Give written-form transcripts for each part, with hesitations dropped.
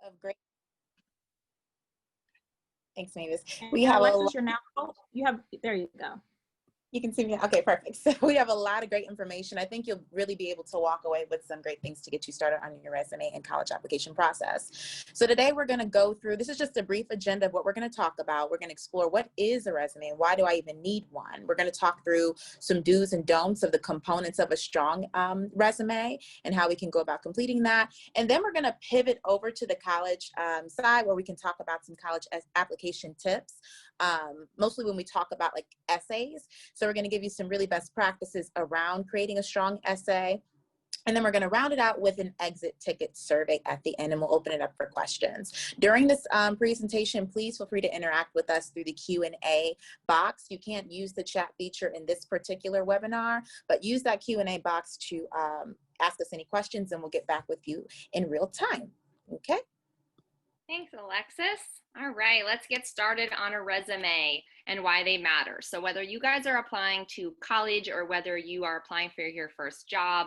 of great. Thanks, Mavis. And We have Alexis, you're now, there you go. You can see me. Okay, perfect. So we have a lot of great information. I think you'll really be able to walk away with some great things to get you started on your resume and college application process. So today we're going to go through, this is just a brief agenda of what we're going to talk about. We're going to explore what is a resume and why do I even need one? We're going to talk through some do's and don'ts of the components of a strong resume and how we can go about completing that. And then we're going to pivot over to the college side where we can talk about some college application tips, mostly when we talk about like essays. So we're going to give you some really best practices around creating a strong essay. And then we're going to round it out with an exit ticket survey at the end, and we'll open it up for questions. During this presentation, please feel free to interact with us through the Q&A box. You can't use the chat feature in this particular webinar, but use that Q&A box to ask us any questions, and we'll get back with you in real time. Okay? Thanks, Alexis. All right, let's get started on a resume and why they matter. So whether you guys are applying to college or whether you are applying for your first job,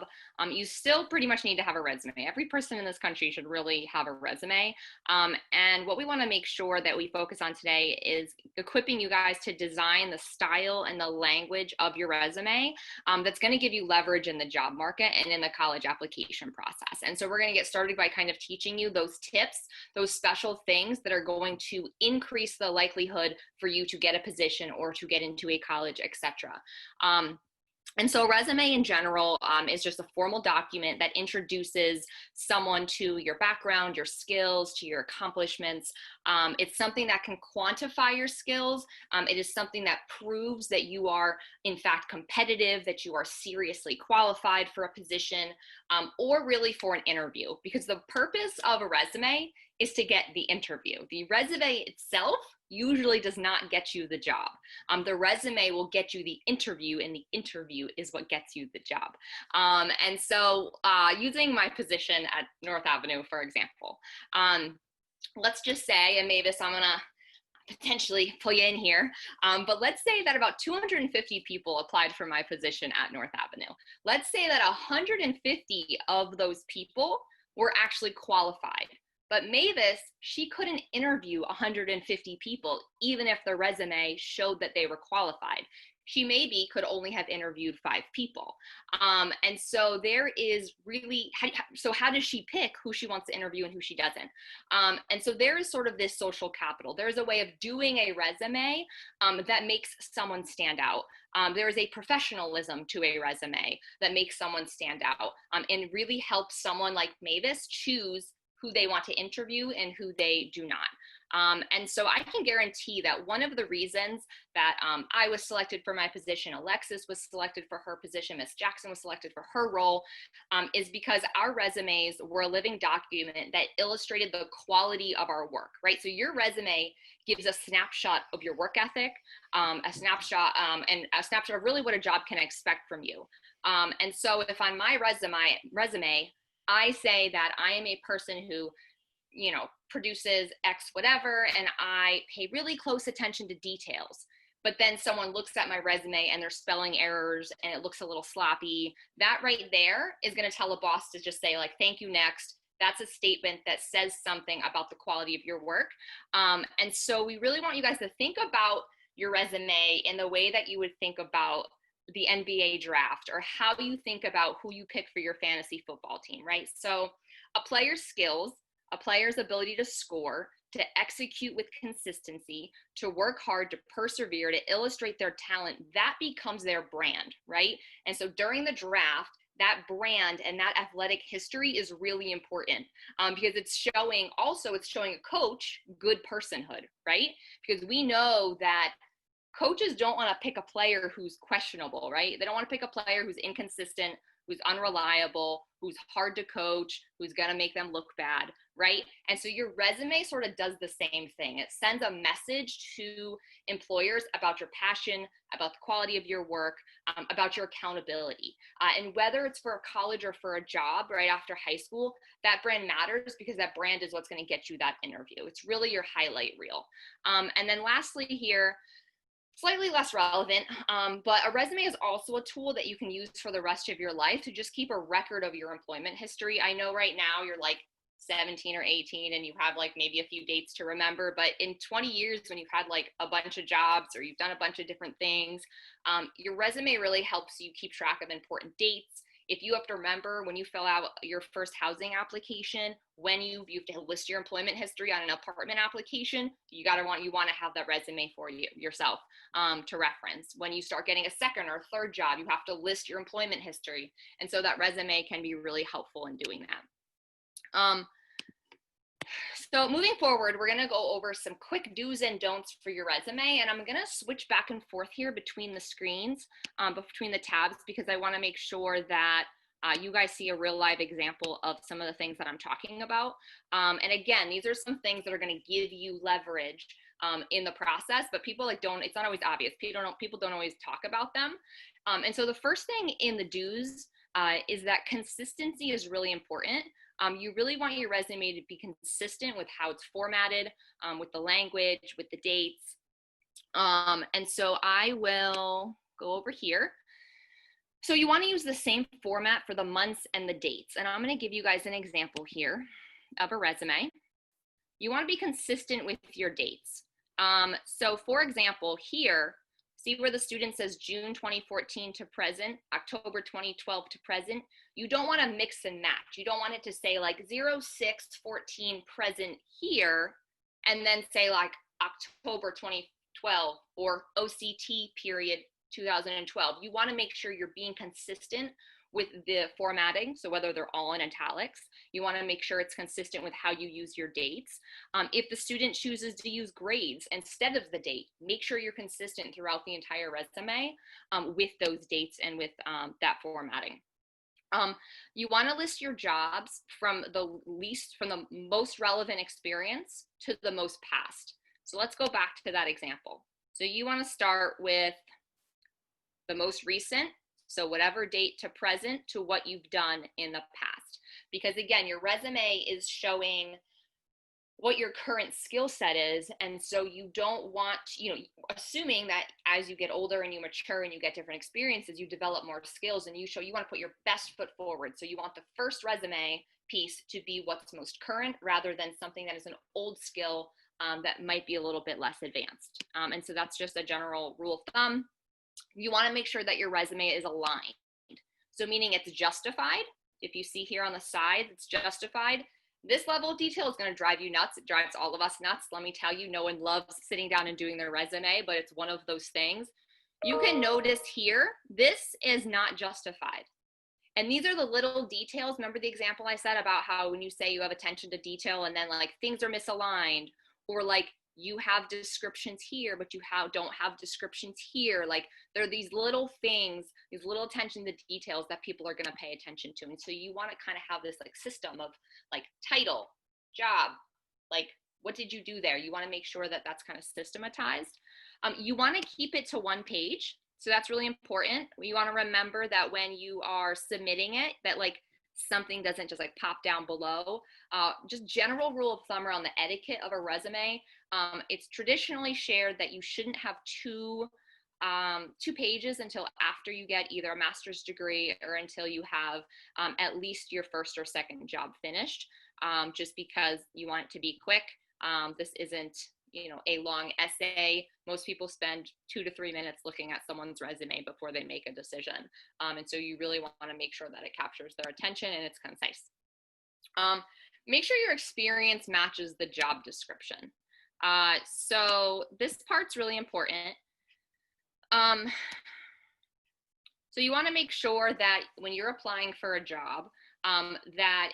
you still pretty much need to have a resume. Every person in this country should really have a resume. And what we want to make sure that we focus on today is equipping you guys to design the style and the language of your resume that's going to give you leverage in the job market and in the college application process. And so we're going to get started by kind of teaching you those tips, those special things that are going to increase the likelihood for you to get a position or to get into a college, etc. And so a resume in general is just a formal document that introduces someone to your background, your skills, to your accomplishments. It's something that can quantify your skills. It is something that proves that you are, in fact, competitive, that you are seriously qualified for a position, or really for an interview. Because the purpose of a resume is to get the interview. The resume itself usually does not get you the job. The resume will get you the interview, and the interview is what gets you the job. And so using my position at North Avenue, for example, let's just say, and Mavis, I'm gonna potentially pull you in here, but let's say that about 250 people applied for my position at North Avenue. Let's say that 150 of those people were actually qualified. But Mavis, she couldn't interview 150 people, even if their resume showed that they were qualified. She maybe could only have interviewed 5 people. And so there is really, so how does she pick who she wants to interview and who she doesn't? And so there is sort of this social capital. There's a way of doing a resume that makes someone stand out. There is a professionalism to a resume that makes someone stand out and really helps someone like Mavis choose who they want to interview and who they do not. And so I can guarantee that one of the reasons that I was selected for my position, Alexis was selected for her position, Miss Jackson was selected for her role, is because our resumes were a living document that illustrated the quality of our work, right? So your resume gives a snapshot of your work ethic, a snapshot of really what a job can expect from you. And so if on my resume, I say that I am a person who, you know, produces X whatever, and I pay really close attention to details. But then someone looks at my resume and there's spelling errors and it looks a little sloppy. That right there is going to tell a boss to just say, like, thank you, next. That's a statement that says something about the quality of your work. And so we really want you guys to think about your resume in the way that you would think about the NBA draft, or how you think about who you pick for your fantasy football team, right? So a player's skills, a player's ability to score, to execute with consistency, to work hard, to persevere, to illustrate their talent, that becomes their brand, right? And so during the draft, that brand and that athletic history is really important because it's showing a coach good personhood, right? Because we know that coaches don't want to pick a player who's questionable, right? They don't want to pick a player who's inconsistent, who's unreliable, who's hard to coach, who's going to make them look bad, right? And so your resume sort of does the same thing. It sends a message to employers about your passion, about the quality of your work, about your accountability. And whether it's for a college or for a job right after high school, that brand matters because that brand is what's going to get you that interview. It's really your highlight reel. And then lastly here, slightly less relevant, but a resume is also a tool that you can use for the rest of your life to just keep a record of your employment history. I know right now you're like 17 or 18 and you have like maybe a few dates to remember, but in 20 years when you've had like a bunch of jobs or you've done a bunch of different things, your resume really helps you keep track of important dates. If you have to remember when you fill out your first housing application, when you have to list your employment history on an apartment application, you want to have that resume for yourself to reference. When you start getting a second or third job, you have to list your employment history, and so that resume can be really helpful in doing that. So moving forward, we're going to go over some quick do's and don'ts for your resume, and I'm going to switch back and forth here between the screens, between the tabs, because I want to make sure that you guys see a real live example of some of the things that I'm talking about. And again, these are some things that are going to give you leverage in the process, but people it's not always obvious. People don't always talk about them. And so the first thing in the do's is that consistency is really important. You really want your resume to be consistent with how it's formatted, with the language, with the dates. And so I will go over here. So you want to use the same format for the months and the dates. And I'm going to give you guys an example here of a resume. You want to be consistent with your dates. So for example, here, see where the student says June 2014 to present, October 2012 to present. You don't want to mix and match. You don't want it to say like 06/14 present here, and then say like October 2012 or OCT period 2012. You want to make sure you're being consistent with the formatting. So whether they're all in italics, you want to make sure it's consistent with how you use your dates. If the student chooses to use grades instead of the date, make sure you're consistent throughout the entire resume with those dates and with that formatting. You want to list your jobs from the most relevant experience to the most past. So let's go back to that example. So you want to start with the most recent, so whatever date to present to what you've done in the past. Because again, your resume is showing what your current skill set is, and so you don't want, assuming that as you get older and you mature and you get different experiences, you develop more skills, and you want to put your best foot forward. So you want the first resume piece to be what's most current rather than something that is an old skill that might be a little bit less advanced. And so that's just a general rule of thumb. You want to make sure that your resume is aligned. So meaning it's justified. If you see here on the side, it's justified. This level of detail is going to drive you nuts. It drives all of us nuts. Let me tell you, no one loves sitting down and doing their resume, but it's one of those things. You can notice here, this is not justified. And these are the little details. Remember the example I said about how when you say you have attention to detail and then like things are misaligned, or like you have descriptions here, but you don't have descriptions here. Like there are these little things, these little attention to details that people are going to pay attention to. And so you want to kind of have this like system of like title, job, like what did you do there? You want to make sure that that's kind of systematized. You want to keep it to one page. So that's really important. You want to remember that when you are submitting it, that like something doesn't just like pop down below. Just general rule of thumb around the etiquette of a resume. It's traditionally shared that you shouldn't have two pages until after you get either a master's degree or until you have at least your first or second job finished, just because you want it to be quick. This isn't a long essay. Most people spend 2 to 3 minutes looking at someone's resume before they make a decision. And so you really want to make sure that it captures their attention and it's concise. Make sure your experience matches the job description. So this part's really important. So you want to make sure that when you're applying for a job, that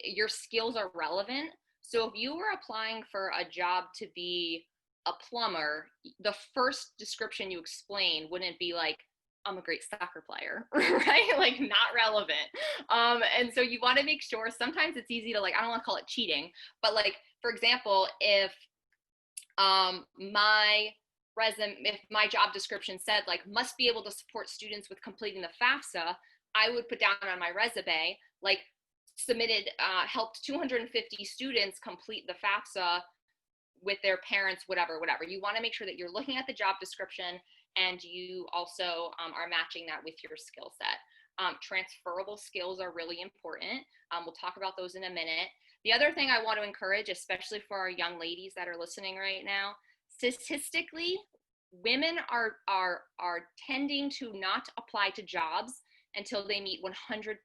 your skills are relevant. So if you were applying for a job to be a plumber, the first description you explain wouldn't be like, I'm a great soccer player, right? Like not relevant. And so you want to make sure, sometimes it's easy to like, I don't want to call it cheating, but like, for example, if if my job description said like must be able to support students with completing the FAFSA, I would put down on my resume like helped 250 students complete the FAFSA with their parents, whatever. You want to make sure that you're looking at the job description and you also are matching that with your skill set. Transferable skills are really important. We'll talk about those in a minute. The other thing I want to encourage, especially for our young ladies that are listening right now, statistically, women are tending to not apply to jobs until they meet 100%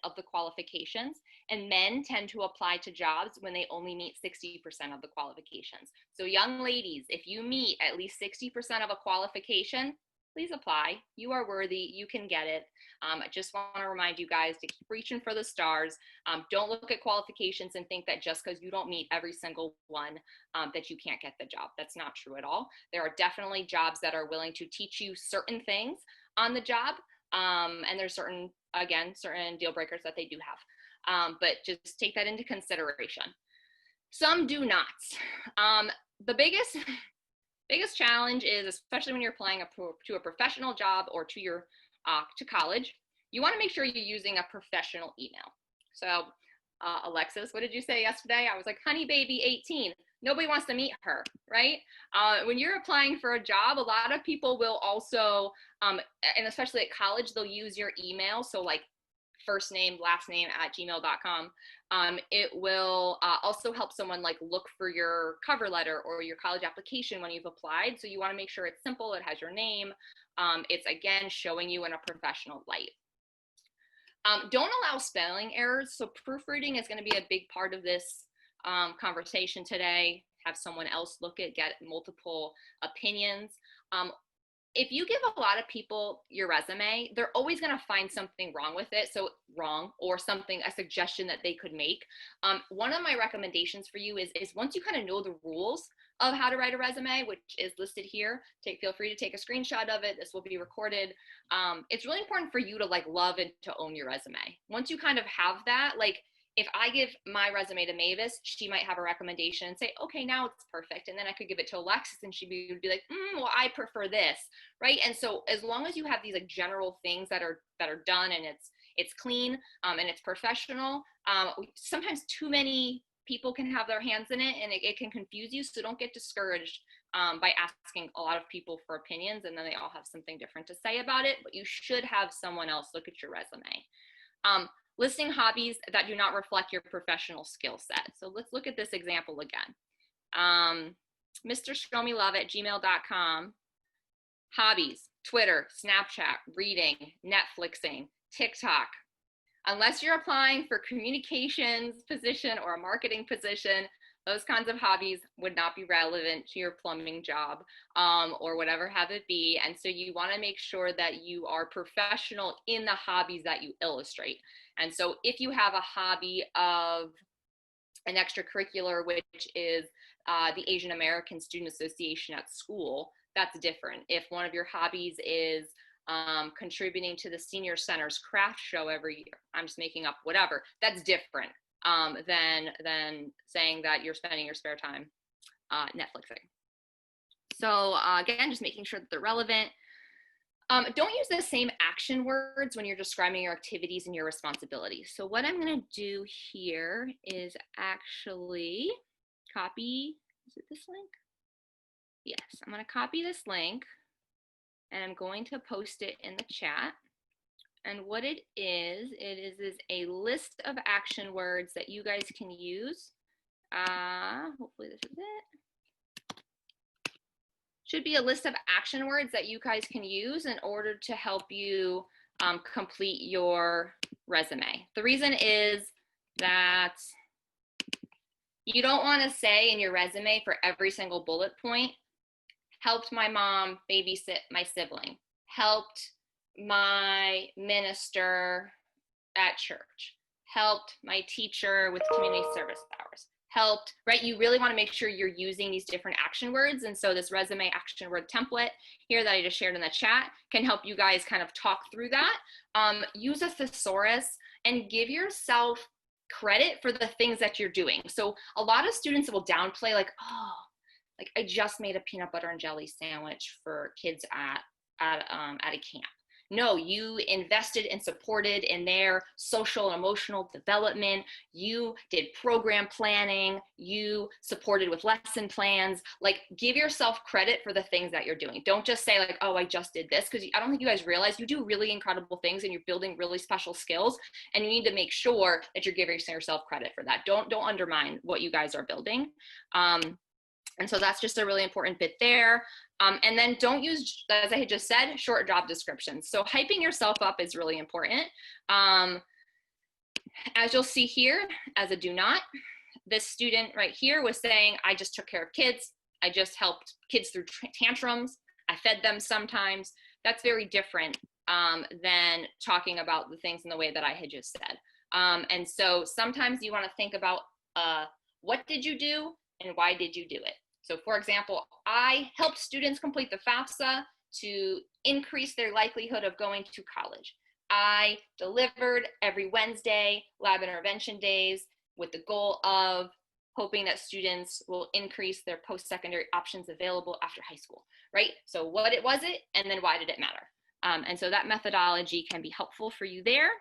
of the qualifications, and men tend to apply to jobs when they only meet 60% of the qualifications. So young ladies, if you meet at least 60% of a qualification, please apply. You are worthy. You can get it. I just want to remind you guys to keep reaching for the stars. Don't look at qualifications and think that just because you don't meet every single one that you can't get the job. That's not true at all. There are definitely jobs that are willing to teach you certain things on the job. And there's certain deal breakers that they do have. But just take that into consideration. Some do not. The biggest challenge is, especially when you're applying to a professional job or to your to college, you want to make sure you're using a professional email. So Alexis, what did you say yesterday? I was like, honey baby 18. Nobody wants to meet her, right? When you're applying for a job, a lot of people will also, and especially at college, they'll use your email. So like first name, last name @gmail.com. It will also help someone like look for your cover letter or your college application when you've applied. So you want to make sure it's simple. It has your name. It's again showing you in a professional light. Don't allow spelling errors. So proofreading is going to be a big part of this conversation today. Have someone else look at, get multiple opinions. If you give a lot of people your resume, they're always going to find something wrong with it. So wrong or something, a suggestion that they could make. One of my recommendations for you is once you kind of know the rules of how to write a resume, which is listed here, feel free to take a screenshot of it. This will be recorded. It's really important for you to like love and to own your resume. Once you kind of have that, like if I give my resume to Mavis, she might have a recommendation and say, okay, now it's perfect. And then I could give it to Alexis and she would be like, well, I prefer this, right? And so as long as you have these like general things that are done and it's clean and it's professional, sometimes too many people can have their hands in it and it can confuse you. So don't get discouraged by asking a lot of people for opinions and then they all have something different to say about it, but you should have someone else look at your resume. Listing hobbies that do not reflect your professional skill set. So let's look at this example again. Mr. ShowMeLove@gmail.com. Hobbies, Twitter, Snapchat, reading, Netflixing, TikTok. Unless you're applying for communications position or a marketing position, those kinds of hobbies would not be relevant to your plumbing job or whatever have it be. And so you want to make sure that you are professional in the hobbies that you illustrate. And so if you have a hobby of an extracurricular, which is the Asian American Student Association at school, that's different. If one of your hobbies is contributing to the Senior Center's craft show every year, I'm just making up whatever, that's different than saying that you're spending your spare time Netflixing. So again, just making sure that they're relevant. Don't use the same action words when you're describing your activities and your responsibilities. So what I'm going to do here is actually copy, is it this link? Yes, I'm going to copy this link and I'm going to post it in the chat. And what it is a list of action words that you guys can use. Hopefully this is it. Should be a list of action words that you guys can use in order to help you complete your resume. The reason is that you don't want to say in your resume for every single bullet point, helped my mom babysit my sibling, helped my minister at church, helped my teacher with community service hours, helped, right? You really want to make sure you're using these different action words. And so this resume action word template here that I just shared in the chat can help you guys kind of talk through that. Use a thesaurus and give yourself credit for the things that you're doing. So a lot of students will downplay like, oh, like I just made a peanut butter and jelly sandwich for kids at a camp. No, you invested and supported in their social and emotional development. You did program planning. You supported with lesson plans. Like, give yourself credit for the things that you're doing. Don't just say like, oh, I just did this, because I don't think you guys realize you do really incredible things and you're building really special skills, and you need to make sure that you're giving yourself credit for that. Don't undermine what you guys are building. And so that's just a really important bit there. And then don't use, as I had just said, short job descriptions. So hyping yourself up is really important. As you'll see here, as a do not, this student right here was saying, I just took care of kids. I just helped kids through tantrums. I fed them sometimes. That's very different than talking about the things in the way that I had just said. And so sometimes you want to think about what did you do and why did you do it? So for example, I helped students complete the FAFSA to increase their likelihood of going to college. I delivered every Wednesday lab intervention days with the goal of hoping that students will increase their post-secondary options available after high school, right? So what was it, and then why did it matter? And so that methodology can be helpful for you there.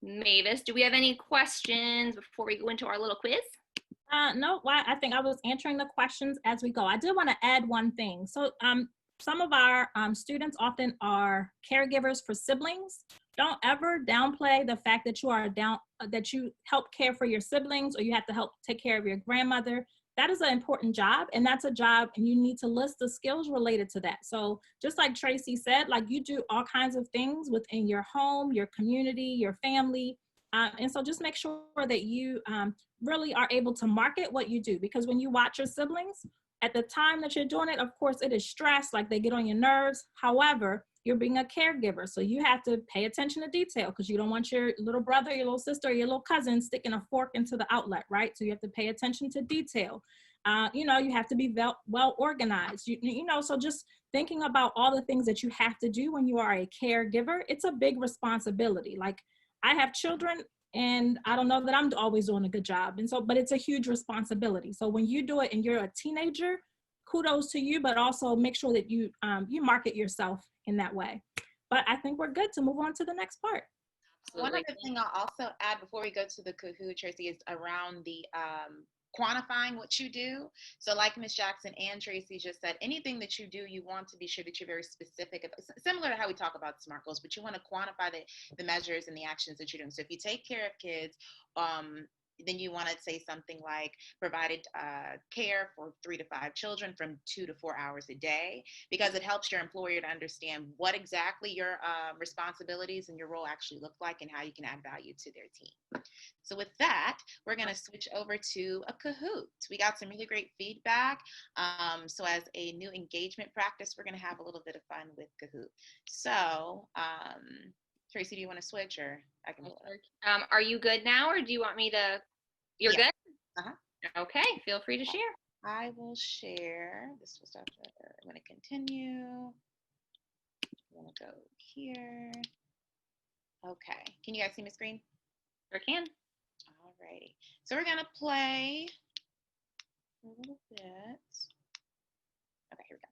Mavis, do we have any questions before we go into our little quiz? No, I think I was answering the questions as we go. I did want to add one thing. So some of our students often are caregivers for siblings. Don't ever downplay the fact that that you help care for your siblings, or you have to help take care of your grandmother. That is an important job, and that's a job, and you need to list the skills related to that. So just like Tracy said, like, you do all kinds of things within your home, your community, your family. And so just make sure that you really are able to market what you do, because when you watch your siblings, at the time that you're doing it, of course, it is stress, like they get on your nerves. However, you're being a caregiver, so you have to pay attention to detail, because you don't want your little brother, your little sister, your little cousin sticking a fork into the outlet, right? So you have to pay attention to detail. You have to be well organized, so just thinking about all the things that you have to do when you are a caregiver, it's a big responsibility. Like, I have children, and I don't know that I'm always doing a good job. And so, but it's a huge responsibility. So when you do it and you're a teenager, kudos to you, but also make sure that you market yourself in that way. But I think we're good to move on to the next part. Absolutely. One other thing I'll also add before we go to the Kahoot, Tracy, is around the quantifying what you do. So like Ms. Jackson and Tracy just said, anything that you do, you want to be sure that you're very specific, similar to how we talk about SMART goals, but you want to quantify the measures and the actions that you're doing. So if you take care of kids, then you want to say something like provided care for 3 to 5 children from 2 to 4 hours a day, because it helps your employer to understand what exactly your responsibilities and your role actually look like and how you can add value to their team. So with that, we're going to switch over to a Kahoot. We got some really great feedback. So as a new engagement practice, we're going to have a little bit of fun with Kahoot. So Tracy, do you want to switch, or I can? Are you good now, or do you want me to? You're good? Uh-huh. Okay, feel free to share. I will share. This was after. I'm going to continue. I'm going to go here. Okay. Can you guys see my screen? Sure can. Alrighty. So we're going to play a little bit. Okay, here we go.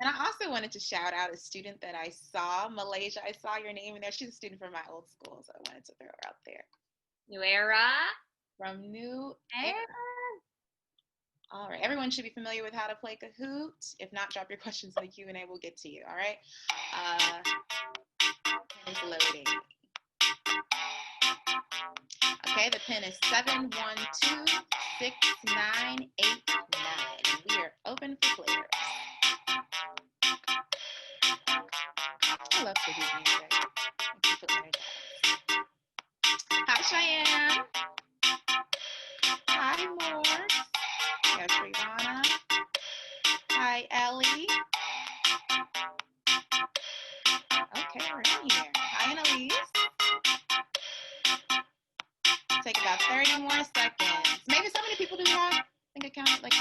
And I also wanted to shout out a student that I saw, Malaysia. I saw your name in there. She's a student from my old school, so I wanted to throw her out there. New Era. From New Era. All right. Everyone should be familiar with how to play Kahoot. If not, drop your questions in the Q&A. We'll get to you. All right. Pen is loading. Okay. The pin is 7126989. We are open for players. I love Kahoot music. Hi, Cheyenne. Hi, Morse. Yes, Rivana. Hi, Ellie. Okay, we're in here. Hi, Annalise. Take about 30 more seconds. Maybe so many people do that. I think it counts like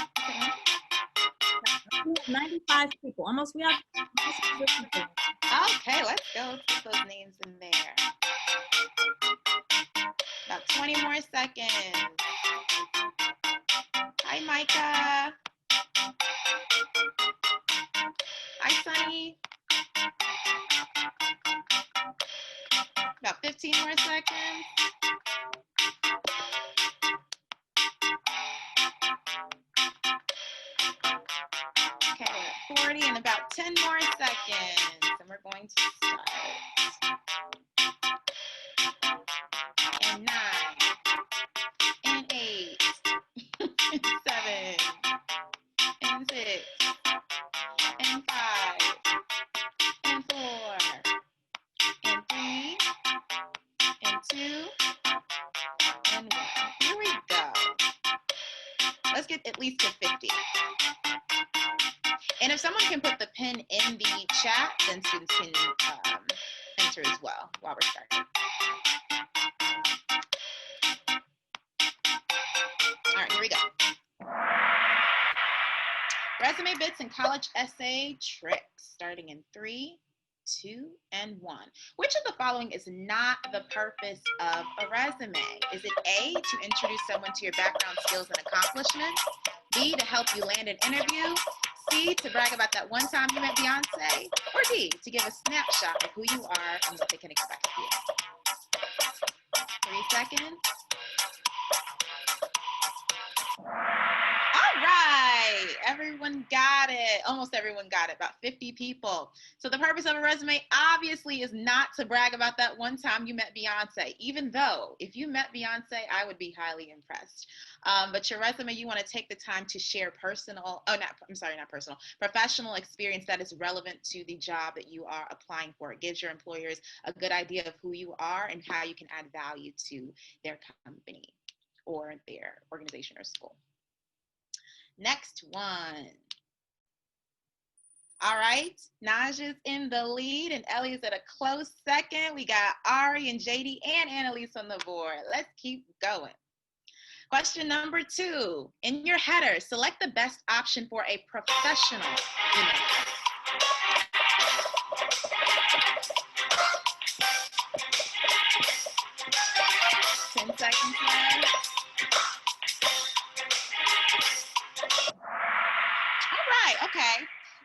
95 people. Almost, we have. Okay, let's go. Let's get those names in there. About 20 more seconds. Hi, Micah. Hi, Sunny. 15 more seconds. Okay, we're at 40 and about 10 more seconds, and we're going to start. And 9, and 8, and 7, and 6, and 5, and 4, and 3, and 2, and 1. Here we go. Let's get at least to 50. And if someone can put the pin in the chat, then students can enter as well while we're starting. All right, here we go. Resume bits and college essay tricks, starting in 3, 2, and 1. Which of the following is not the purpose of a resume? Is it A, to introduce someone to your background, skills, and accomplishments? B, to help you land an interview? C, to brag about that one time you met Beyonce? Or D, to give a snapshot of who you are and what they can expect of you? 3 seconds. All right, everyone got it. Almost everyone got it, about 50 people. So the purpose of a resume obviously is not to brag about that one time you met Beyonce, even though if you met Beyonce, I would be highly impressed. But your resume, you want to take the time to share professional experience that is relevant to the job that you are applying for. It gives your employers a good idea of who you are and how you can add value to their company or their organization or school. Next one. All right, Naja's in the lead and Ellie is at a close second. We got Ari and JD and Annalise on the board. Let's keep going. Question number 2. In your header, select the best option for a professional email. 10 seconds left. All right, okay.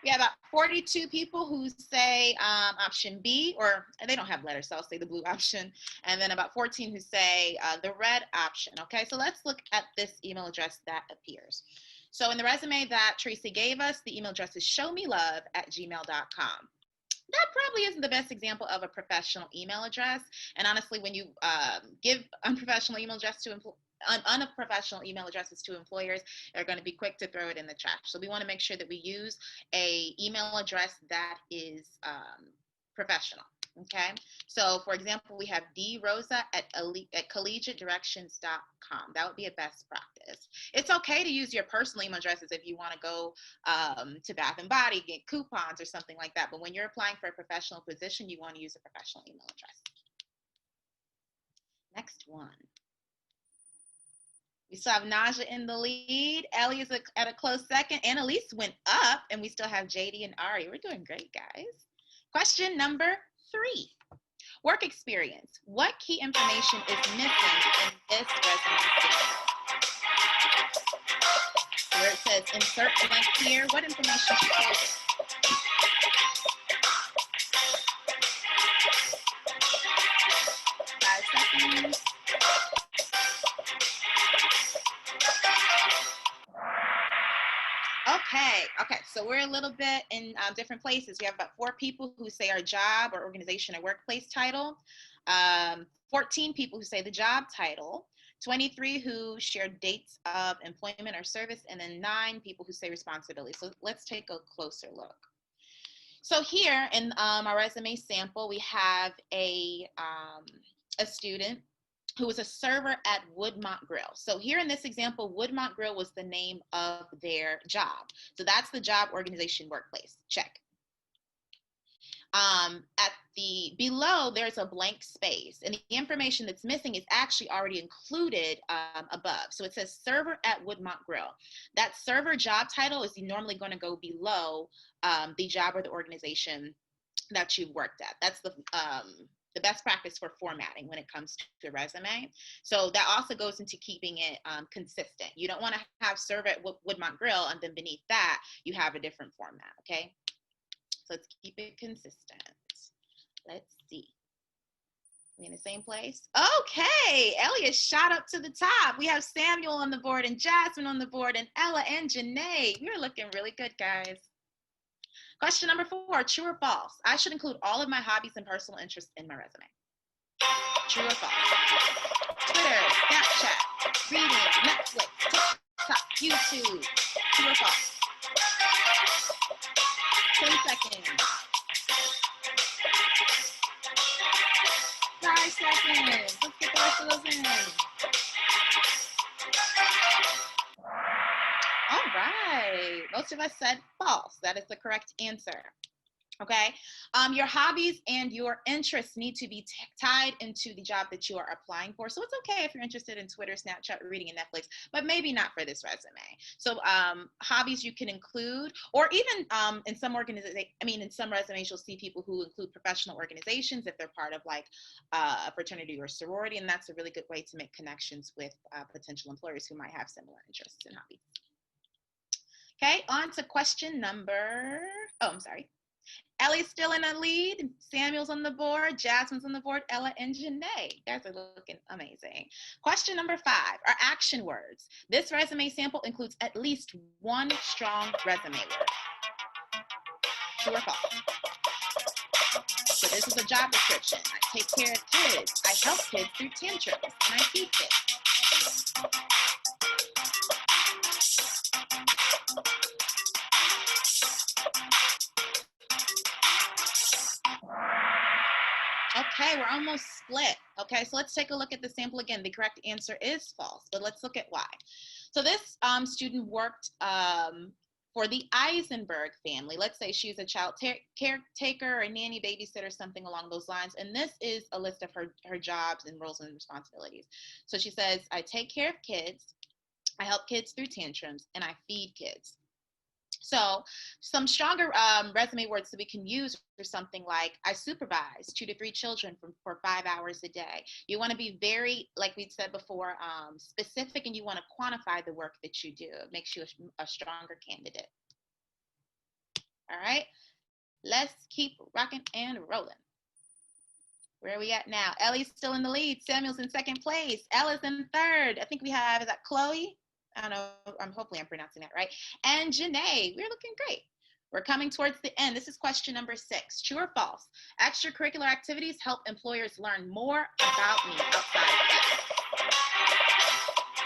We have about 42 people who say option B, or they don't have letters, so I'll say the blue option. And then about 14 who say the red option. Okay, so let's look at this email address that appears. So in the resume that Tracy gave us, the email address is showmelove@gmail.com. That probably isn't the best example of a professional email address. And honestly, when you give unprofessional email addresses to employers, they're going to be quick to throw it in the trash. So we want to make sure that we use a email address that is professional. Okay. So for example, we have drosa@collegiatedirections.com. That would be a best practice. It's okay to use your personal email addresses if you want to go to Bath and Body, get coupons or something like that. But when you're applying for a professional position, you want to use a professional email address. Next one. We still have Naja in the lead. Ellie is at a close second. Annalise went up, and we still have JD and Ari. We're doing great, guys. Question number 3. Work experience. What key information is missing in this resume statement? Where it says insert blank here, what information should go there? 5 seconds. Okay, so we're a little bit in different places. We have about 4 people who say our job or organization or workplace title, 14 people who say the job title, 23 who share dates of employment or service, and then 9 people who say responsibility. So let's take a closer look. So here in our resume sample, we have a student who was a server at Woodmont Grill. So here in this example, Woodmont Grill was the name of their job. So that's the job, organization, workplace. Check. At the below, there's a blank space, and the information that's missing is actually already included above. So it says server at Woodmont Grill. That server job title is normally going to go below the job or the organization that you've worked at. That's the best practice for formatting when it comes to a resume. So that also goes into keeping it consistent. You don't want to have server at Woodmont Grill and then beneath that you have a different format, okay? So let's keep it consistent. Let's see. We in the same place? Okay, Elliot shot up to the top. We have Samuel on the board and Jasmine on the board and Ella and Janae. You're looking really good, guys. Question number 4, true or false? I should include all of my hobbies and personal interests in my resume. True or false? Twitter, Snapchat, reading, Netflix, TikTok, YouTube. True or false? 10 seconds. 5 seconds. Let's get the rest of those in. All right. Most of us said false. That is the correct answer. Okay. Your hobbies and your interests need to be tied into the job that you are applying for. So it's okay if you're interested in Twitter, Snapchat, reading, and Netflix, but maybe not for this resume. So hobbies you can include, or even in some in some resumes, you'll see people who include professional organizations if they're part of like a fraternity or sorority, and that's a really good way to make connections with potential employers who might have similar interests and hobbies. Okay, on to question number, Ellie's still in the lead. Samuel's on the board. Jasmine's on the board. Ella and Janae. You guys are looking amazing. Question number 5 are action words. This resume sample includes at least one strong resume word. True or false? So this is a job description. I take care of kids. I help kids through tantrums. And I feed kids. Okay, we're almost split. Okay, so let's take a look at the sample again. The correct answer is false, but let's look at why. So this student worked for the Eisenberg family. Let's say she was a child caretaker or a nanny, babysitter, something along those lines. And this is a list of her jobs and roles and responsibilities. So she says, I take care of kids, I help kids through tantrums, and I feed kids. So some stronger resume words that we can use are something like, I supervise 2 to 3 children for 5 hours a day. You want to be very, like we said before, specific, and you want to quantify the work that you do. It makes you a stronger candidate. All right, let's keep rocking and rolling. Where are we at now? Ellie's still in the lead. Samuel's in 2nd place. Ella's in 3rd. I think we have, is that Chloe? I don't know, hopefully I'm pronouncing that right. And Janae, we're looking great. We're coming towards the end. This is question number 6. True or false? Extracurricular activities help employers learn more about me outside of class.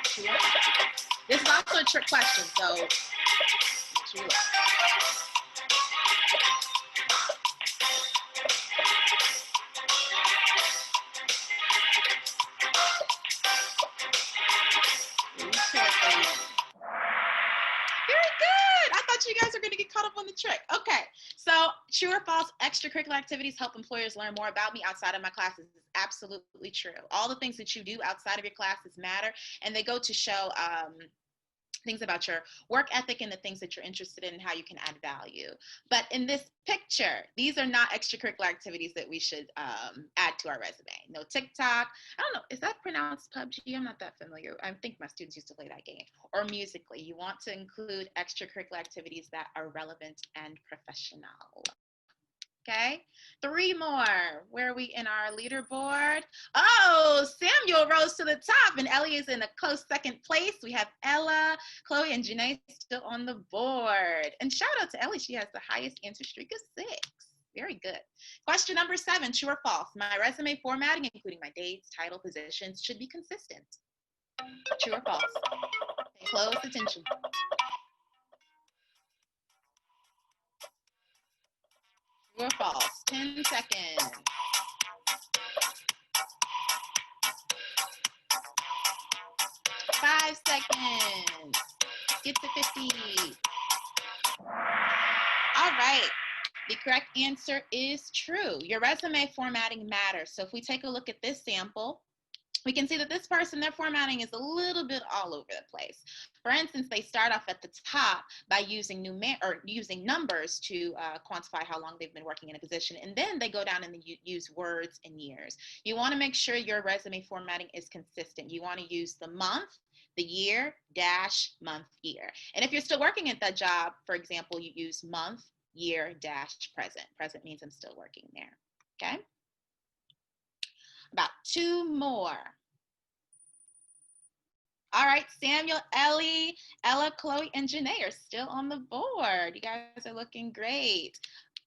True or false? This is also a trick question, so make sure you look. You guys are going to get caught up on the trick. Okay, so true or false, extracurricular activities help employers learn more about me outside of my classes is absolutely true. All the things that you do outside of your classes matter, and they go to show things about your work ethic and the things that you're interested in and how you can add value. But in this picture, these are not extracurricular activities that we should add to our resume. No TikTok. I don't know, is that pronounced PUBG? I'm not that familiar. I think my students used to play that game. Or Musically. You want to include extracurricular activities that are relevant and professional. Okay, 3 more. Where are we in our leaderboard? Oh, Samuel rose to the top, and Ellie is in a close 2nd place. We have Ella, Chloe, and Janae still on the board. And shout out to Ellie. She has the highest answer streak of 6. Very good. Question number 7, true or false? My resume formatting, including my dates, title, positions, should be consistent. True or false? Pay close attention. True or false? 10 seconds. 5 seconds. Get to 50. All right. The correct answer is true. Your resume formatting matters. So if we take a look at this sample, we can see that this person, their formatting is a little bit all over the place. For instance, they start off at the top by using numbers to quantify how long they've been working in a position, and then they go down and use words and years. You want to make sure your resume formatting is consistent. You want to use the month, the year, dash, month, year. And if you're still working at that job, for example, you use month, year, dash, present. Present means I'm still working there, okay? About 2 more. All right, Samuel, Ellie, Ella, Chloe, and Janae are still on the board. You guys are looking great.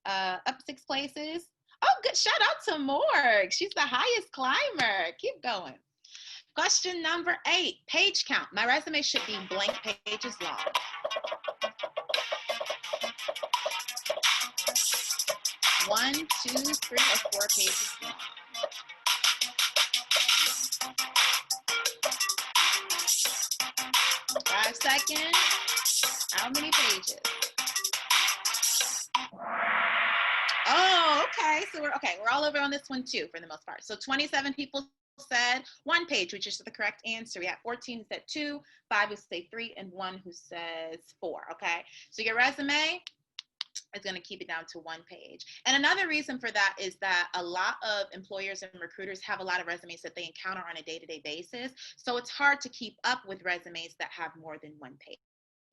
Up 6 places. Oh, good. Shout out to Morg. She's the highest climber. Keep going. Question number 8, page count. My resume should be blank pages long. 1, 2, 3, or 4 pages long. 5 seconds. How many pages? Oh, okay. So we're all over on this one too, for the most part. So 27 people said 1 page, which is the correct answer. We have 14 who said 2, 5 who say 3, and 1 who says 4. Okay. So your resume is going to keep it down to 1 page. And another reason for that is that a lot of employers and recruiters have a lot of resumes that they encounter on a day-to-day basis. So it's hard to keep up with resumes that have more than 1 page.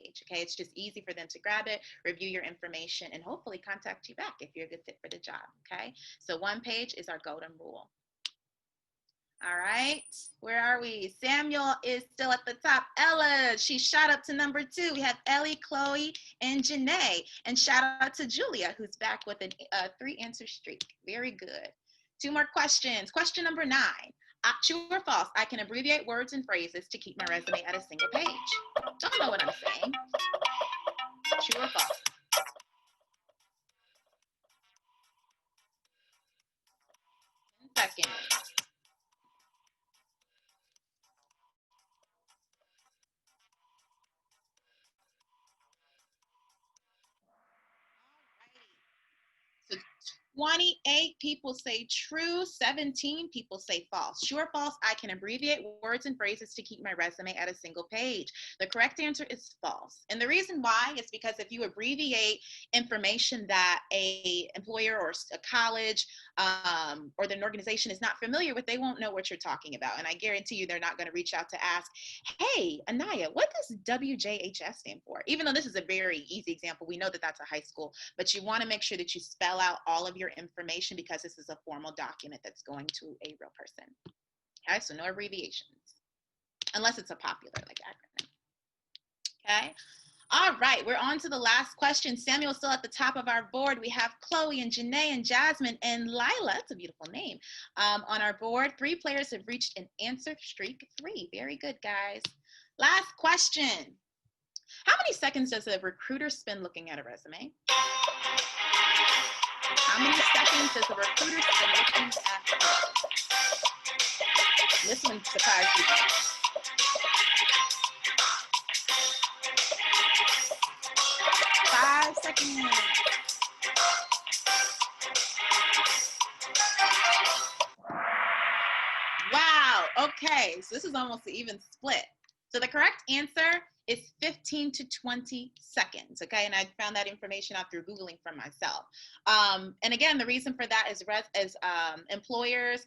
Okay, it's just easy for them to grab it, review your information, and hopefully contact you back if you're a good fit for the job. Okay, so 1 page is our golden rule. All right, where are we? Samuel is still at the top. Ella, she shot up to number 2. We have Ellie, Chloe, and Janae. And shout out to Julia, who's back with a 3-answer streak. Very good. 2 more questions. Question number 9. True or false, I can abbreviate words and phrases to keep my resume at a single page. Don't know what I'm saying. True or false? Seconds. So 28 people say true, 17 people say false. True or false, I can abbreviate words and phrases to keep my resume at a single page. The correct answer is false. And the reason why is because if you abbreviate information that a employer or a college or an organization is not familiar with, they won't know what you're talking about. And I guarantee you they're not going to reach out to ask, hey, Anaya, what does WJHS stand for? Even though this is a very easy example, we know that that's a high school, but you want to make sure that you spell out all of your information because this is a formal document that's going to a real person. Okay, so no abbreviations, unless it's a popular like acronym. Okay. All right, we're on to the last question. Samuel's still at the top of our board. We have Chloe and Janae and Jasmine and Lila, that's a beautiful name, on our board. 3 players have reached an answer streak 3. Very good, guys. Last question. How many seconds does a recruiter spend looking at a resume? How many seconds does a recruiter spend looking at a resume? This one surprised you. 5 seconds. Wow. Okay. So this is almost an even split. So the correct answer is 15 to 20 seconds. Okay. And I found that information out through Googling for myself. And again, the reason for that is employers,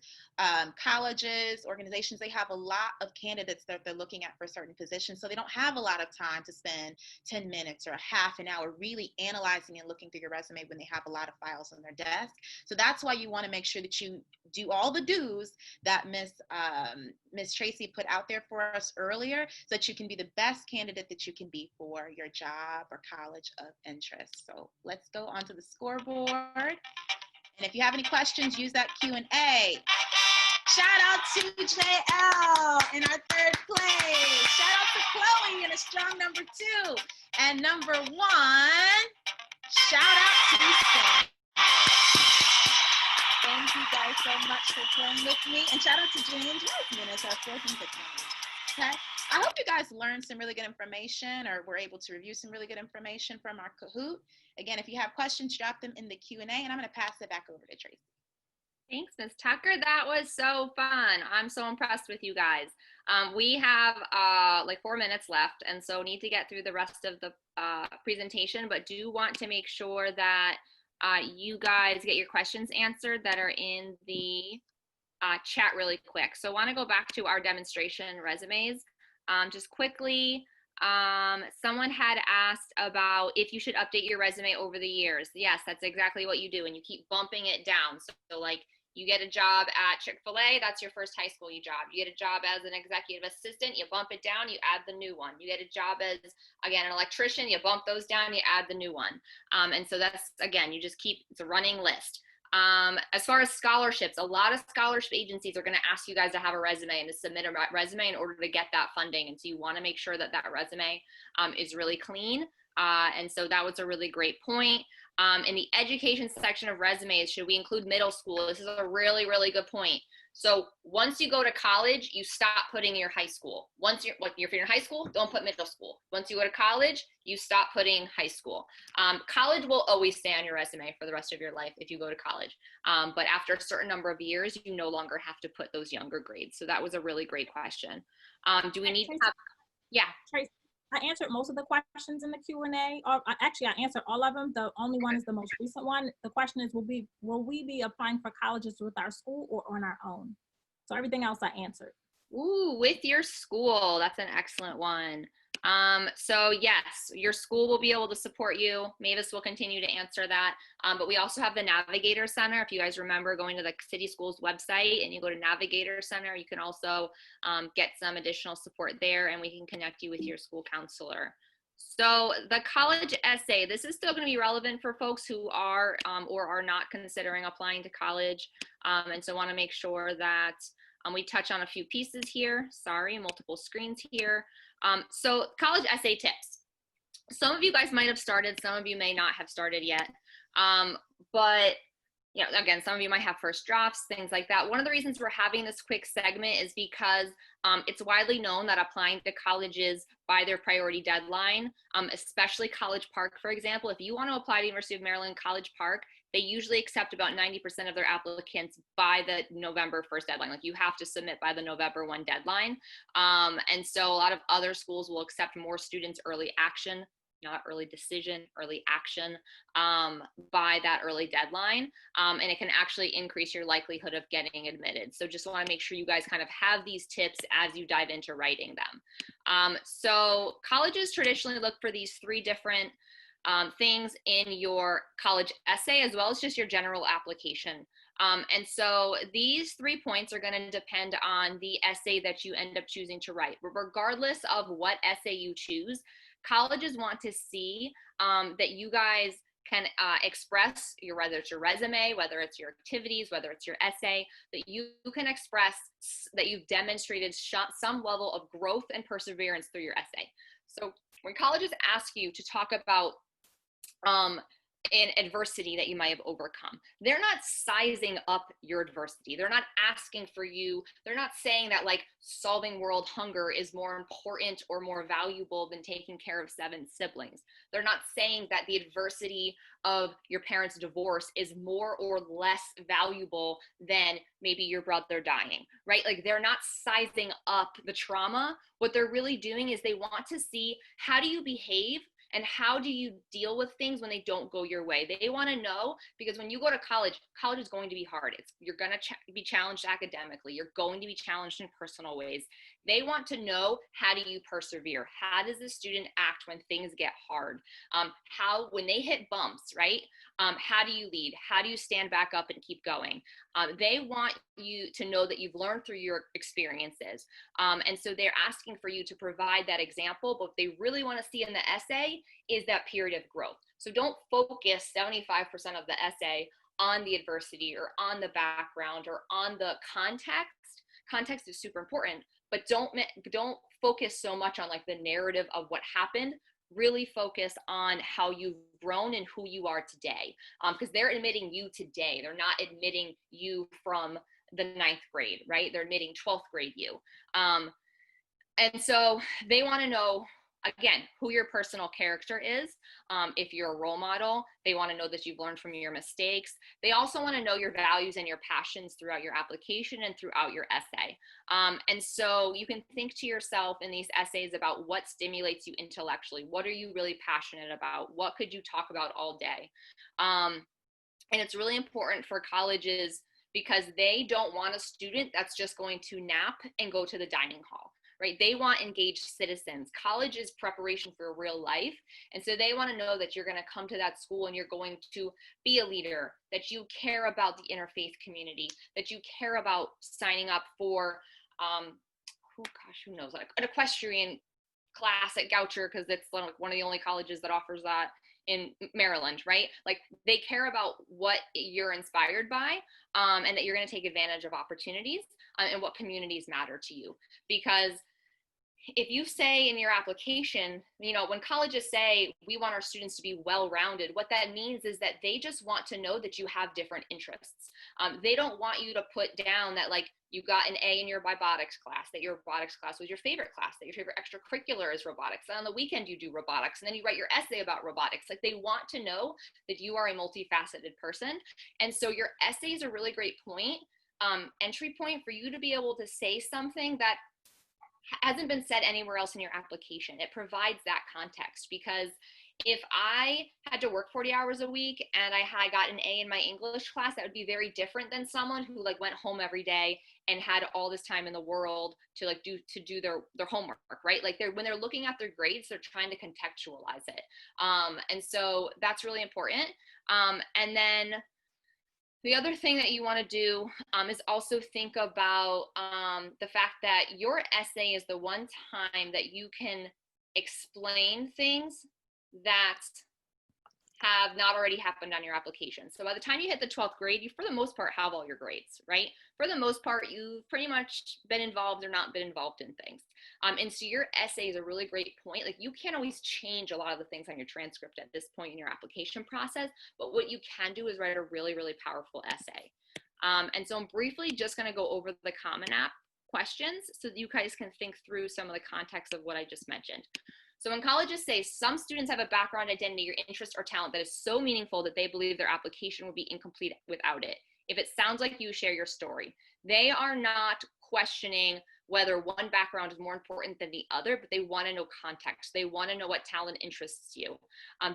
colleges, organizations, they have a lot of candidates that they're looking at for certain positions. So they don't have a lot of time to spend 10 minutes or a half an hour really analyzing and looking through your resume when they have a lot of files on their desk. So that's why you want to make sure that you do all the do's that Miss Tracy put out there for us earlier, so that you can be the best candidate that you can be for your job or college of interest. So let's go onto the scoreboard. And if you have any questions, use that Q&A. Shout out to JL in our 3rd place. Shout out to Chloe in a strong number 2. And number 1, shout out to Sam. Thank you guys so much for playing with me. And shout out to Jane and Jasmine as our 4th and 5th members. Okay. I hope you guys learned some really good information, or were able to review some really good information from our Kahoot. Again, if you have questions, drop them in the Q&A, and I'm going to pass it back over to Tracy. Thanks, Ms. Tucker. That was so fun. I'm so impressed with you guys. We have like 4 minutes left, and so need to get through the rest of the presentation, but do want to make sure that you guys get your questions answered that are in the chat really quick. So I want to go back to our demonstration resumes. Just quickly, someone had asked about if you should update your resume over the years. Yes, that's exactly what you do, and you keep bumping it down. So like You get a job at Chick-fil-A, that's your first high school job. You get a job as an executive assistant, you bump it down, you add the new one. You get a job as, again, an electrician, you bump those down, you add the new one. And so that's, again, you just keep, it's a running list. As far as scholarships, a lot of scholarship agencies are going to ask you guys to have a resume and to submit a resume in order to get that funding. And so you want to make sure that that resume is really clean. And so that was a really great point. In the education section of resumes, should we include middle school? This is a really, really good point. So once you go to college, you stop putting your high school. Once you're, if you're in high school, don't put middle school. Once you go to college, you stop putting high school. College will always stay on your resume for the rest of your life if you go to college. But after a certain number of years, you no longer have to put those younger grades. So that was a really great question. Do we need to have, yeah. Tracy, I answered most of the questions in the Q&A. Actually, I answered all of them. The only one is the most recent one. The question is, will we be applying for colleges with our school or on our own? So everything else I answered. Ooh, with your school. That's an excellent one. So yes, your school will be able to support you. Mavis will continue to answer that. But we also have the Navigator Center. If you guys remember going to the City Schools website and you go to Navigator Center, you can also get some additional support there, and we can connect you with your school counselor. So the college essay, this is still going to be relevant for folks who are or are not considering applying to college. And so want to make sure that we touch on a few pieces here. Sorry, multiple screens here. So college essay tips. Some of you guys might have started, some of you may not have started yet. But you know, again, some of you might have first drafts, things like that. One of the reasons we're having this quick segment is because it's widely known that applying to colleges by their priority deadline, especially College Park, for example, if you want to apply to University of Maryland College Park, they usually accept about 90% of their applicants by the November 1st deadline. Like, you have to submit by the November 1 deadline. And so a lot of other schools will accept more students early action, not early decision, early action, by that early deadline. And it can actually increase your likelihood of getting admitted. So just want to make sure you guys kind of have these tips as you dive into writing them. So colleges traditionally look for these three different things in your college essay, as well as just your general application. And so these 3 points are going to depend on the essay that you end up choosing to write. Regardless of what essay you choose, colleges want to see that you guys can express whether it's your resume, whether it's your activities, whether it's your essay, that you can express that you've demonstrated some level of growth and perseverance through your essay. So when colleges ask you to talk about in adversity that you might have overcome, they're not sizing up your adversity. They're not asking for you. They're not saying that like solving world hunger is more important or more valuable than taking care of 7 siblings. They're not saying that the adversity of your parents' divorce is more or less valuable than maybe your brother dying, right? Like, they're not sizing up the trauma. What they're really doing is they want to see, how do you behave and how do you deal with things when they don't go your way? They want to know, because when you go to college, college is going to be hard. You're going to be challenged academically. You're going to be challenged in personal ways. They want to know, how do you persevere? How does the student act when things get hard? When they hit bumps, right? How do you lead? How do you stand back up and keep going? They want you to know that you've learned through your experiences. And so they're asking for you to provide that example, but what they really want to see in the essay is that period of growth. So don't focus 75% of the essay on the adversity or on the background or on the context. Context is super important, but don't focus so much on like the narrative of what happened. Really focus on how you've grown and who you are today, because they're admitting you today. They're not admitting you from the 9th grade, right? They're admitting 12th grade you. And so they want to know, again, who your personal character is. If you're a role model, they want to know that you've learned from your mistakes. They also want to know your values and your passions throughout your application and throughout your essay. And so you can think to yourself in these essays about what stimulates you intellectually. What are you really passionate about? What could you talk about all day? And it's really important for colleges because they don't want a student that's just going to nap and go to the dining hall. right? They want engaged citizens. College is preparation for real life. And so they want to know that you're going to come to that school and you're going to be a leader, that you care about the interfaith community, that you care about signing up for, who knows, like an equestrian class at Goucher, because it's one of the only colleges that offers that in Maryland, right? Like they care about what you're inspired by, and that you're going to take advantage of opportunities, and what communities matter to you. Because if you say in your application, when colleges say we want our students to be well-rounded, what that means is that they just want to know that you have different interests. They don't want you to put down that like you got an A in your robotics class, that your robotics class was your favorite class, that your favorite extracurricular is robotics, and on the weekend you do robotics, and then you write your essay about robotics. Like they want to know that you are a multifaceted person. And so your essay is a really great point, entry point for you to be able to say something that hasn't been said anywhere else in your application. It provides that context, because if I had to work 40 hours a week and I got an A in my English class, that would be very different than someone who like went home every day and had all this time in the world to like do their homework, right? Like when they're looking at their grades, they're trying to contextualize it. And so that's really important. And then the other thing that you want to do is also think about the fact that your essay is the one time that you can explain things that have not already happened on your application. So by the time you hit the 12th grade, you for the most part have all your grades, right? For the most part, you've pretty much been involved or not been involved in things. And so your essay is a really great point. Like you can't always change a lot of the things on your transcript at this point in your application process, but what you can do is write a really, really powerful essay. And so I'm briefly just gonna go over the Common App questions so that you guys can think through some of the context of what I just mentioned. So when colleges say some students have a background, identity, or interest or talent that is so meaningful that they believe their application would be incomplete without it. If it sounds like you, share your story. They are not questioning whether one background is more important than the other, but they want to know context. They want to know what talent interests you.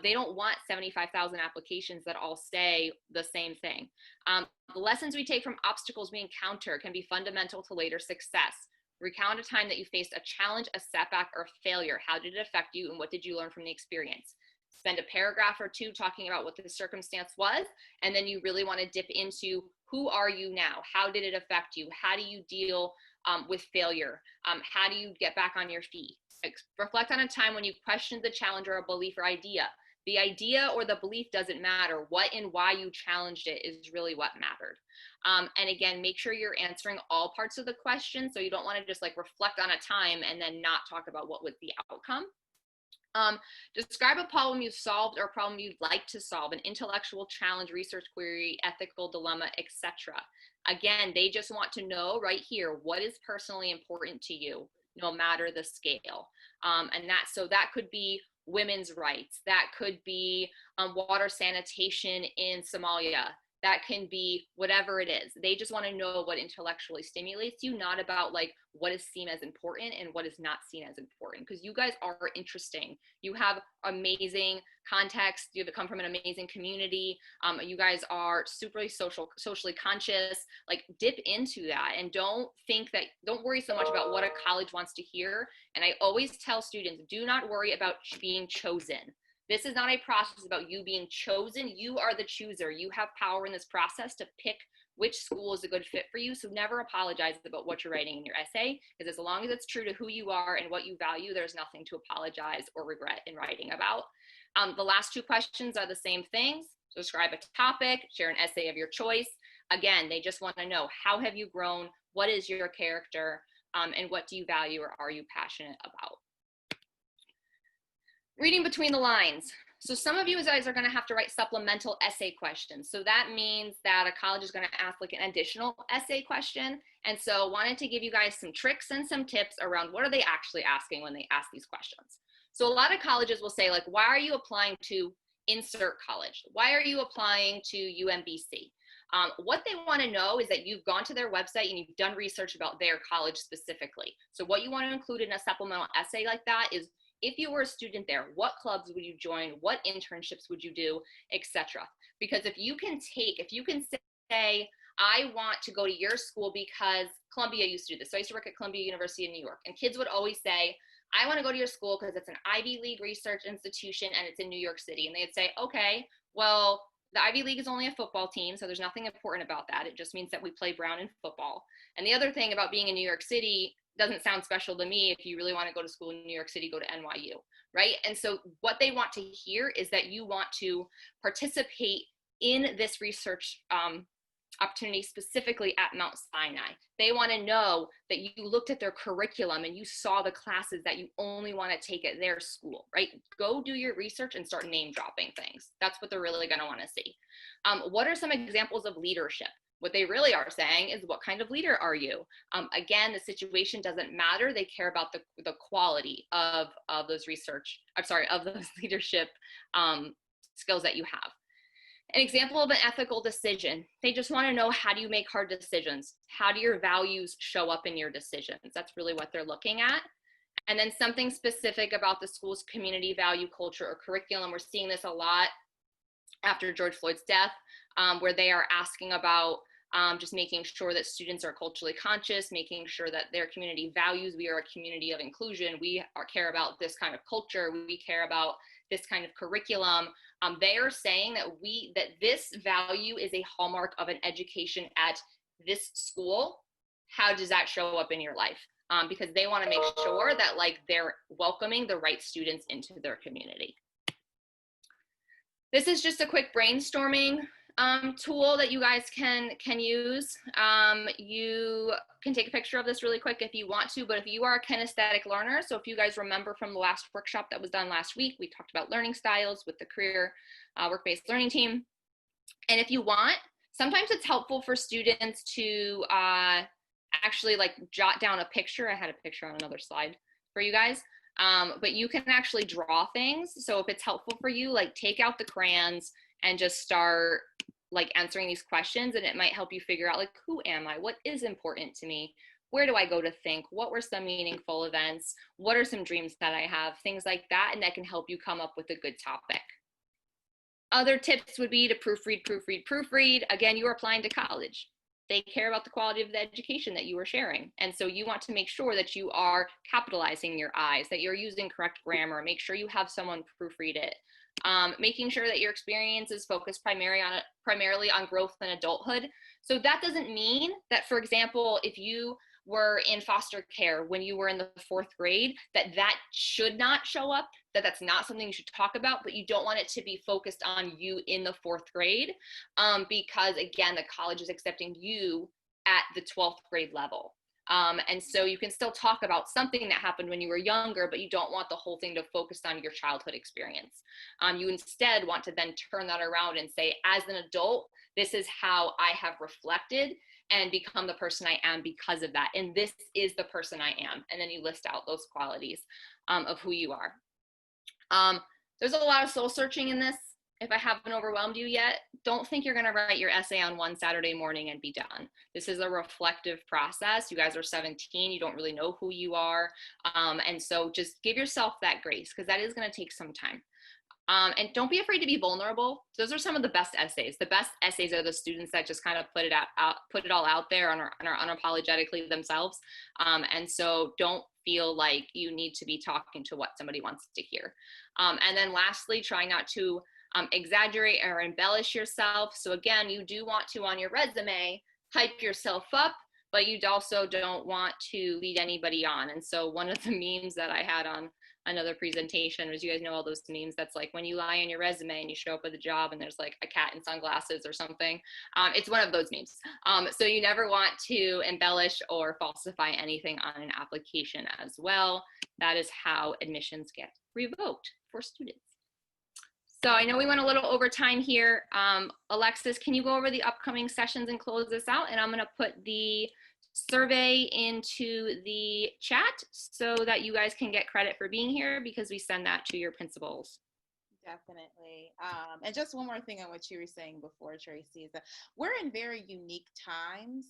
They don't want 75,000 applications that all say the same thing. The lessons we take from obstacles we encounter can be fundamental to later success. Recount a time that you faced a challenge, a setback, or a failure. How did it affect you, and what did you learn from the experience? Spend a paragraph or two talking about what the circumstance was, and then you really want to dip into who are you now? How did it affect you? How do you deal with failure? How do you get back on your feet? Reflect on a time when you questioned the challenge or a belief or idea. The idea or the belief doesn't matter. What and why you challenged it is really what mattered. And again, make sure you're answering all parts of the question. So you don't want to just like reflect on a time and then not talk about what was the outcome. Describe a problem you've solved or a problem you'd like to solve, an intellectual challenge, research query, ethical dilemma, etc. Again, they just want to know right here, what is personally important to you, no matter the scale. And that could be women's rights. That could be water sanitation in Somalia. That can be whatever it is. They just want to know what intellectually stimulates you, not about like what is seen as important and what is not seen as important. Because you guys are interesting. You have amazing context. You have come from an amazing community. You guys are super socially conscious. Like dip into that and don't worry so much about what a college wants to hear. And I always tell students, do not worry about being chosen. This is not a process about you being chosen. You are the chooser. You have power in this process to pick which school is a good fit for you. So never apologize about what you're writing in your essay, because as long as it's true to who you are and what you value, there's nothing to apologize or regret in writing about. The last two questions are the same things. So describe a topic, share an essay of your choice. Again, they just want to know, how have you grown? What is your character? And what do you value or are you passionate about? Reading between the lines. So some of you guys are going to have to write supplemental essay questions. So that means that a college is going to ask like an additional essay question. And so wanted to give you guys some tricks and some tips around what are they actually asking when they ask these questions. So a lot of colleges will say like, why are you applying to insert college? Why are you applying to UMBC? What they want to know is that you've gone to their website and you've done research about their college specifically. So what you want to include in a supplemental essay like that is, if you were a student there, what clubs would you join? What internships would you do, etc. Because if you can say, I want to go to your school because Columbia used to do this. So I used to work at Columbia University in New York, and kids would always say, I want to go to your school because it's an Ivy League research institution and it's in New York City. And they'd say, okay, well, the Ivy League is only a football team, so there's nothing important about that. It just means that we play brown in football. And the other thing about being in New York City doesn't sound special to me. If you really want to go to school in New York City, go to NYU, right? And so what they want to hear is that you want to participate in this research opportunity specifically at Mount Sinai. They want to know that you looked at their curriculum and you saw the classes that you only want to take at their school, right? Go do your research and start name dropping things. That's what they're really going to want to see. What are some examples of leadership? What they really are saying is, what kind of leader are you? Again, the situation doesn't matter. They care about the quality of those leadership skills that you have. An example of an ethical decision. They just want to know, how do you make hard decisions? How do your values show up in your decisions? That's really what they're looking at. And then something specific about the school's community value, culture, or curriculum. We're seeing this a lot after George Floyd's death, where they are asking about just making sure that students are culturally conscious, making sure that their community values. We are a community of inclusion. We care about this kind of culture. We care about this kind of curriculum. They are saying that this value is a hallmark of an education at this school. How does that show up in your life? Because they want to make sure that they're welcoming the right students into their community. This is just a quick brainstorming tool that you guys can use. You can take a picture of this really quick if you want to, but if you are a kinesthetic learner, so if you guys remember from the last workshop that was done last week, we talked about learning styles with the career work-based learning team. And if you want, sometimes it's helpful for students to actually jot down a picture. I had a picture on another slide for you guys. But you can actually draw things. So if it's helpful for you, take out the crayons and just start answering these questions, and it might help you figure out who am I? What is important to me? Where do I go to think? What were some meaningful events? What are some dreams that I have? Things like that, and that can help you come up with a good topic. Other tips would be to proofread, proofread, proofread. Again, you are applying to college. They care about the quality of the education that you are sharing. And so you want to make sure that you are capitalizing your I's, that you're using correct grammar, make sure you have someone proofread it. Making sure that your experience is focused primarily on growth and adulthood. So that doesn't mean that, for example, if you were in foster care when you were in the 4th grade, that should not show up, that's not something you should talk about, but you don't want it to be focused on you in the 4th grade, because again, the college is accepting you at the 12th grade level. And so you can still talk about something that happened when you were younger, but you don't want the whole thing to focus on your childhood experience. You instead want to then turn that around and say, as an adult, this is how I have reflected and become the person I am because of that. And this is the person I am. And then you list out those qualities of who you are. There's a lot of soul searching in this. If I haven't overwhelmed you yet, don't think you're going to write your essay on one Saturday morning and be done. This is a reflective process. You guys are 17. You don't really know who you are. And so just give yourself that grace, because that is going to take some time. And don't be afraid to be vulnerable. Those are some of the best essays. The best essays are the students that just kind of put it all out there and are unapologetically themselves. And so don't feel like you need to be talking to what somebody wants to hear. And then lastly, try not to exaggerate or embellish yourself. So again, you do want to, on your resume, hype yourself up, but you also don't want to lead anybody on. And so one of the memes that I had on another presentation was, you guys know all those memes that's when you lie on your resume and you show up at the job and there's a cat in sunglasses or something. It's one of those memes. So you never want to embellish or falsify anything on an application as well. That is how admissions get revoked for students. So I know we went a little over time here. Alexis, can you go over the upcoming sessions and close this out? And I'm going to put the survey into the chat so that you guys can get credit for being here, because we send that to your principals. Definitely. And just one more thing on what you were saying before, Tracy, is that we're in very unique times.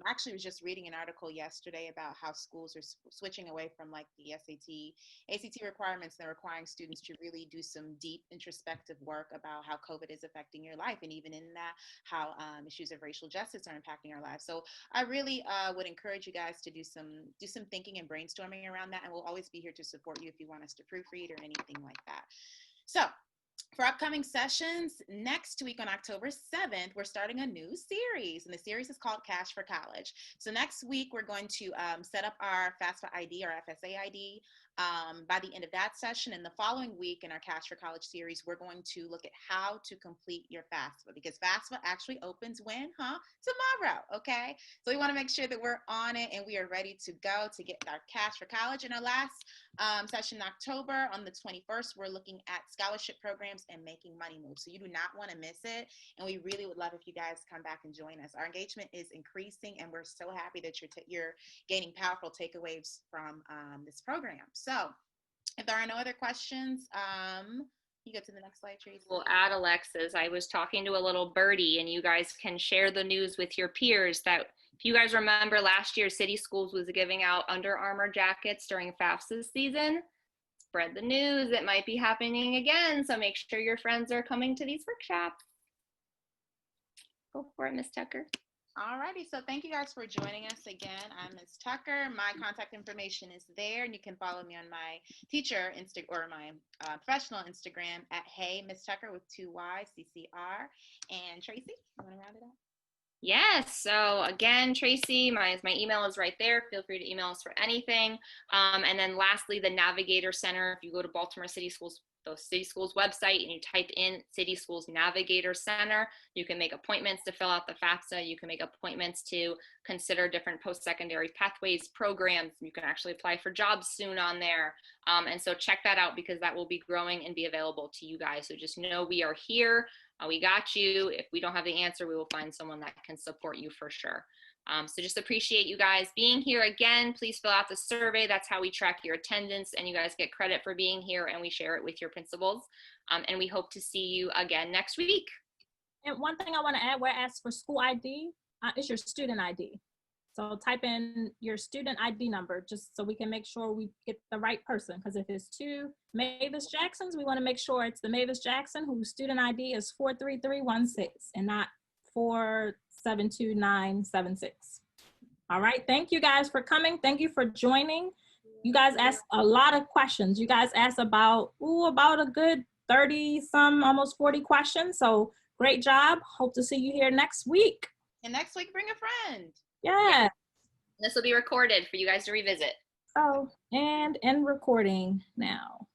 Actually, I was just reading an article yesterday about how schools are switching away from like the SAT, ACT requirements. They're requiring students to really do some deep introspective work about how COVID is affecting your life, and even in that, how issues of racial justice are impacting our lives. So I really would encourage you guys to do some thinking and brainstorming around that, and we'll always be here to support you if you want us to proofread or anything like that. So for upcoming sessions, next week on October 7th, we're starting a new series, and the series is called Cash for College. So next week, we're going to set up our FAFSA ID, or FSA ID, by the end of that session. And the following week in our Cash for College series, we're going to look at how to complete your FAFSA, because FAFSA actually opens when? Tomorrow, okay? So we want to make sure that we're on it and we are ready to go to get our Cash for College. In our last session in October, on the 21st, we're looking at scholarship programs and making money moves. So you do not want to miss it. And we really would love if you guys come back and join us. Our engagement is increasing, and we're so happy that you're gaining powerful takeaways from this program. So if there are no other questions, you go to the next slide, Tracy. We'll add Alexis. I was talking to a little birdie, and you guys can share the news with your peers that if you guys remember last year, City Schools was giving out Under Armour jackets during FAFSA season. Spread the news. It might be happening again. So make sure your friends are coming to these workshops. Go for it, Ms. Tucker. Alrighty, so thank you guys for joining us again. I'm Ms. Tucker. My contact information is there, and you can follow me on my teacher or my professional Instagram at Hey Ms. Tucker with 2 Y's, CCR. And Tracy, you want to round it up? Yes. So again, Tracy, my email is right there. Feel free to email us for anything. And then lastly, the Navigator Center. If you go to Baltimore City Schools website and you type in City Schools Navigator Center, you can make appointments to fill out the FAFSA. You can make appointments to consider different post-secondary pathways programs. You can actually apply for jobs soon on there. And so check that out, because that will be growing and be available to you guys. So just know we are here. We got you. If we don't have the answer, we will find someone that can support you for sure. So just appreciate you guys being here. Again, please fill out the survey. That's how we track your attendance, and you guys get credit for being here, and we share it with your principals. And we hope to see you again next week. And one thing I want to add, where it asks for school ID, is your student ID. So type in your student ID number, just so we can make sure we get the right person. Because if it's 2 Mavis Jacksons, we want to make sure it's the Mavis Jackson whose student ID is 43316 and not 472976. All right. Thank you guys for coming. Thank you for joining. You guys asked a lot of questions. You guys asked about a good 30 some, almost 40 questions. So great job. Hope to see you here next week. And next week, bring a friend. Yeah. This will be recorded for you guys to revisit. Oh, and end recording now.